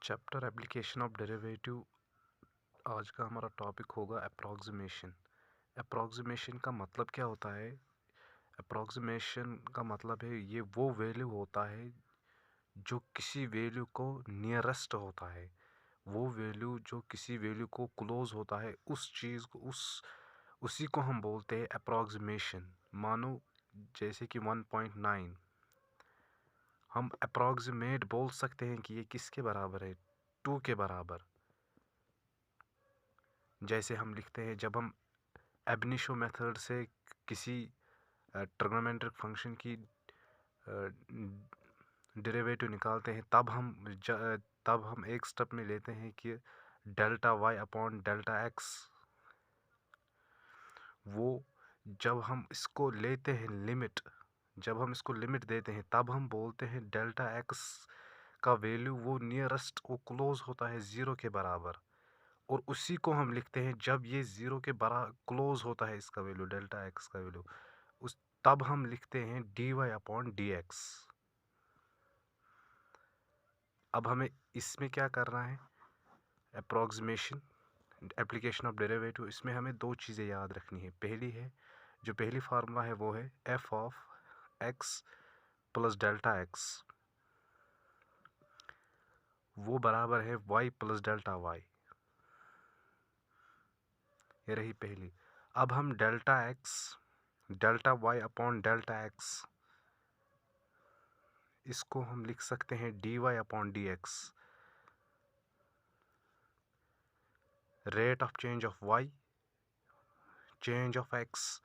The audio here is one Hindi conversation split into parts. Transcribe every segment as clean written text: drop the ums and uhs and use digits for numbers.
Chapter application of derivative. आज का हमारा टॉपिक होगा अप्रॉक्सीमेशन। अप्रॉक्सीमेशन का मतलब क्या होता है? अप्रॉक्सीमेशन का मतलब है ये वो वैल्यू होता है जो किसी वैल्यू को नियरेस्ट होता है। वो वैल्यू जो किसी वैल्यू को क्लोज होता है, उस चीज़ को उसी को हम बोलते हैं अप्रॉक्सीमेशन। मानो जैसे कि 1.9 हम अप्रॉक्सीमेट बोल सकते हैं कि ये किसके बराबर है, 2 के बराबर। जैसे हम लिखते हैं जब हम एब इनिशियो मेथड से किसी ट्रिग्नोमेट्रिक फंक्शन की डेरिवेटिव निकालते हैं, तब हम एक स्टेप में लेते हैं कि delta Y upon delta X. वो जब हम इसको लेते हैं लिमिट, जब हम इसको लिमिट देते हैं, तब हम बोलते हैं डेल्टा एक्स का वैल्यू वो नियरेस्ट, वो क्लोज होता है ज़ीरो के बराबर। और उसी को हम लिखते हैं जब ये ज़ीरो के बराबर क्लोज होता है, इसका वैल्यू डेल्टा एक्स का वैल्यू, उस तब हम लिखते हैं D Y upon D X. अब हमें इसमें क्या करना है? Approximation, application of derivative. इसमें हमें दो चीज़ें याद रखनी है। जो पहली फार्मूला है वो है F of X plus delta X, वो बराबर है वाई प्लस डेल्टा वाई। ये रही पहली। अब हम delta Y upon delta X, इसको हम लिख सकते हैं D Y upon D X. Rate of change of Y, change of X,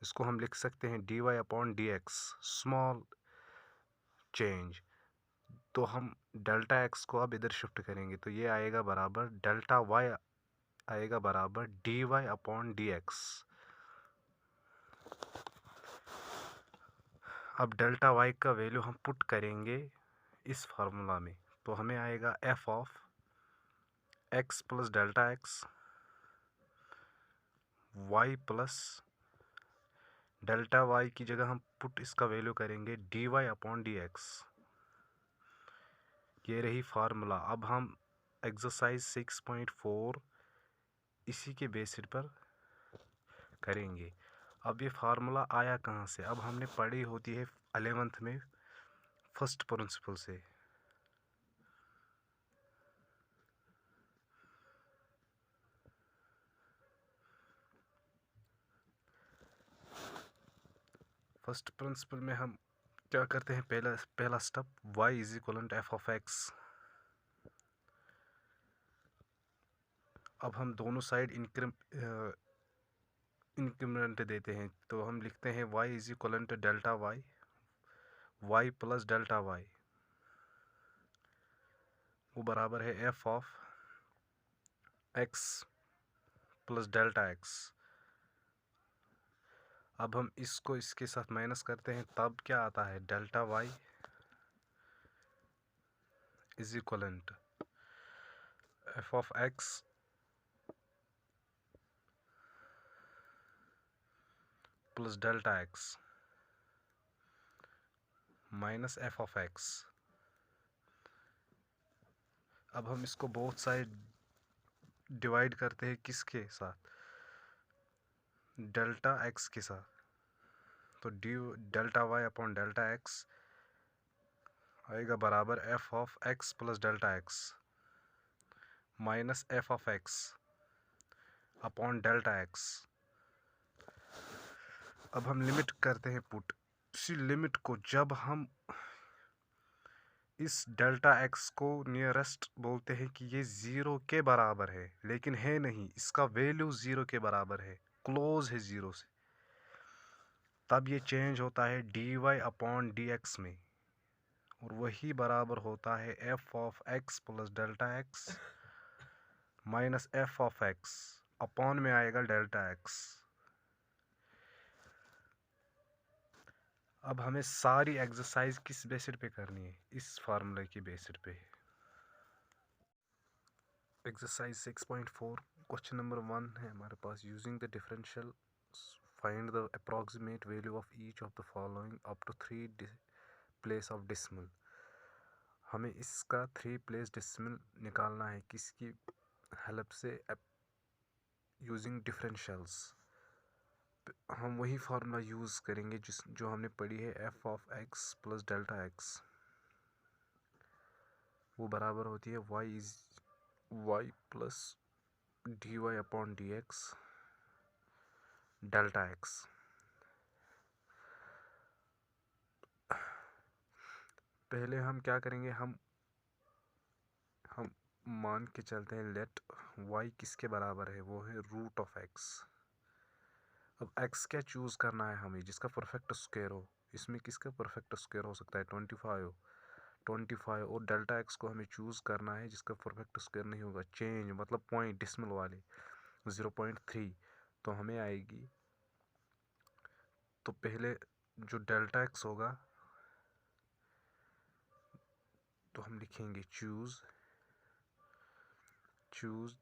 इसको हम लिख सकते हैं D Y upon D X, small change. तो हम डेल्टा एक्स को अब इधर शिफ्ट करेंगे तो ये आएगा बराबर डेल्टा वाई, आएगा बराबर D Y upon D X. अब डेल्टा वाई का वैल्यू हम पुट करेंगे इस फार्मूला में, तो हमें आएगा F of X plus delta X Y plus delta Y की जगह हम पुट इसका वैल्यू करेंगे D Y upon D X. ये रही फार्मूला। अब हम एक्सरसाइज 6.4 इसी के बेसिस पर करेंगे। अब ये फार्मूला आया कहाँ से? अब हमने पढ़ी होती है 11th में फर्स्ट प्रिंसिपल से। फर्स्ट प्रिंसिपल में हम क्या करते हैं? पहला step, y is equal to F of X. अब हम दोनों साइड इंक्रीमेंट देते हैं, तो हम लिखते हैं y is equal to delta Y, Y plus delta Y, वो बराबर है F of X plus delta X. अब हम इसको इसके साथ माइनस करते हैं, तब क्या आता है? Delta Y is equal to F of X plus delta X minus F of X. अब हम इसको बोथ साइड डिवाइड करते हैं किसके साथ? डेल्टा एक्स के साथ। तो delta Y upon delta X आएगा बराबर F of X plus delta X minus F of X upon delta X. अब हम लिमिट करते हैं पुट। इसी लिमिट को जब हम इस डेल्टा एक्स को नियरेस्ट बोलते हैं कि ये ज़ीरो के बराबर है, लेकिन है नहीं, इसका वैल्यू ज़ीरो के बराबर है, क्लोज है ज़ीरो से, तब ये चेंज होता है D Y upon D X में, और वही बराबर होता है F of X plus delta X minus F of X upon में आएगा डेल्टा एक्स। अब हमें सारी एक्सरसाइज किस बेसिस पे करनी है? इस फार्मूले की बेसिस पे। एक्सरसाइज 6.4 क्वेश्चन नंबर 1 है हमारे पास। Using the differential find the approximate value of each of the following up to 3 place of decimal. हमें इसका 3 प्लेस डेसिमल निकालना है किसकी हेल्प से, यूजिंग डिफरेंशियल्स। हम वही फार्मूला यूज़ करेंगे जो हमने पढ़ी है, F of X plus delta X, वो बराबर होती है Y plus D Y upon D X delta X. पहले हम क्या करेंगे, हम मान के चलते हैं लेट y किसके बराबर है, वो है रूट ऑफ x। अब x क्या चूज़ करना है हमें, जिसका परफेक्ट स्क्वायर हो। इसमें किसका परफेक्ट स्क्वायर हो सकता है, 25 और डेल्टा x को हमें चूज़ करना है जिसका परफेक्ट स्क्वायर नहीं होगा, चेंज मतलब पॉइंट डिसमल वाले 0.3। तो हमें आएगी, तो पहले जो डेल्टा x होगा तो हम लिखेंगे choose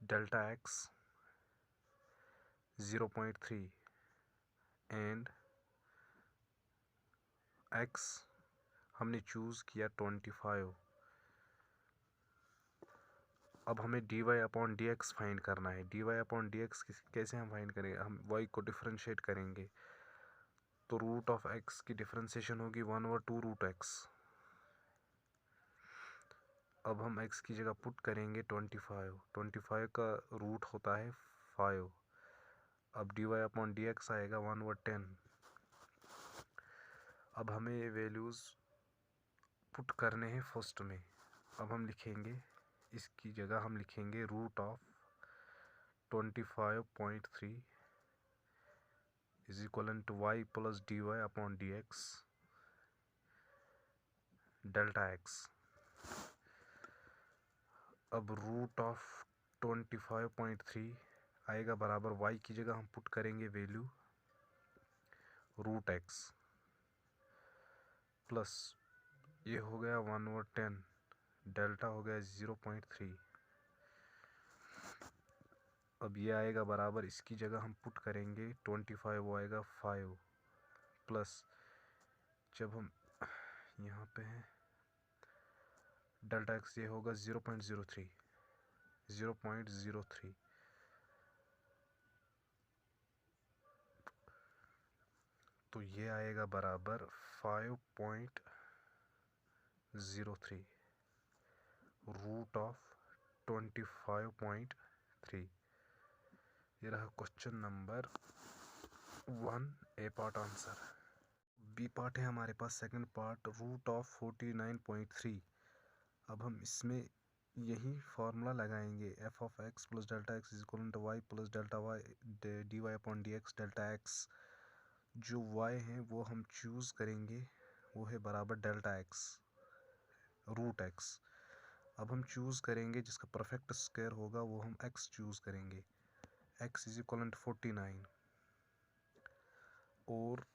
delta x 0.3 and x हमने चूज़ किया 25। अब हमें dy upon D x find करना है। dy अपॉन डी एक्स कैसे हम फाइंड करेंगे, हम y को डिफरेंशिएट करेंगे, तो रूट ऑफ x की डिफरेंशिएशन होगी 1/2 रूट x। अब हम x की जगह पुट करेंगे 25 का रूट होता है 5। अब dy अपॉन डी एक्स आएगा 1/10। अब हमें वैल्यूज़ पुट करने हैं फर्स्ट में। अब हम लिखेंगे, इसकी जगह हम लिखेंगे root of 25.3 is equal to y plus D Y upon D X delta X. अब रूट ऑफ 25.3 आएगा बराबर y की जगह हम पुट करेंगे वैल्यू रूट एक्स प्लस ये हो गया 1/10, डेल्टा हो गया 0.3। अब ये आएगा बराबर, इसकी जगह हम पुट करेंगे 25, वो आएगा 5 प्लस, जब हम यहाँ पे हैं डेल्टा एक्स ये होगा 0.03। तो ये आएगा बराबर 5.03 रूट ऑफ 25.3। ये रहा question number 1 A part answer. B part है हमारे पास सेकंड पार्ट, रूट ऑफ 49.3। अब हम इसमें यही फार्मूला लगाएंगे, F of X plus delta X is equal to Y plus delta Y D Y upon D X delta X. जो y है वो हम चूज़ करेंगे, वो है बराबर डेल्टा एक्स रूट एक्स। अब हम चूज़ करेंगे जिसका परफेक्ट स्क्वायर होगा, वो हम x चूज़ करेंगे, x इज इक्वल टू 49 और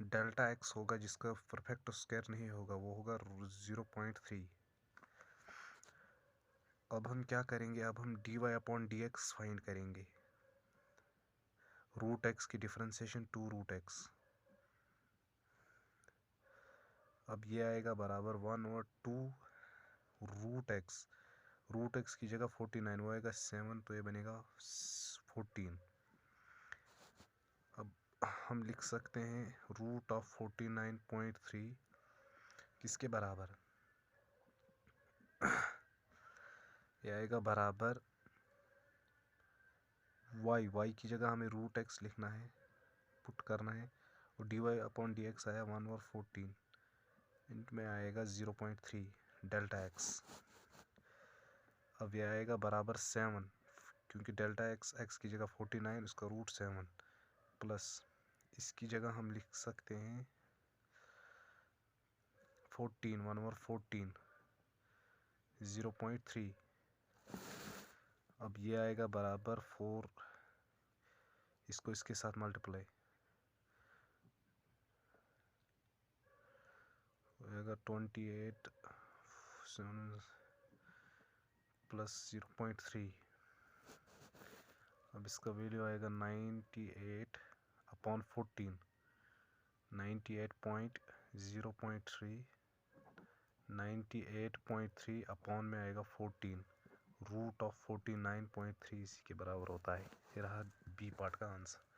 डेल्टा x होगा जिसका परफेक्ट स्क्वायर नहीं होगा, वो होगा 0.3। अब हम क्या करेंगे, अब हम dy upon D x find करेंगे, रूट एक्स की डिफरेंशिएशन 2 रूट एक्स। अब ये आएगा बराबर 1/2 रूट एक्स की जगह 49, वो आएगा 7, तो ये बनेगा 14। अब हम लिख सकते हैं रूट ऑफ 49.3 किसके बराबर ये आएगा बराबर y की जगह हमें रूट एक्स लिखना है, पुट करना है, और dy अपॉन डी एक्स आया 1/14, इनमें आएगा 0.3 डेल्टा एक्स। अब यह आएगा बराबर 7, क्योंकि डेल्टा एक्स की जगह 49, उसका रूट 7 प्लस इसकी जगह हम लिख सकते हैं 1/14 0.3। अब ये आएगा बराबर 4, इसको इसके साथ मल्टीप्लाई आएगा 28 प्लस 0.3। अब इसका वैल्यू आएगा 98 अपॉन 14, 98.0.3 98.3 अपॉन में आएगा 14, रूट ऑफ 49.3 इसी के बराबर होता है। ये रहा बी पार्ट का आंसर।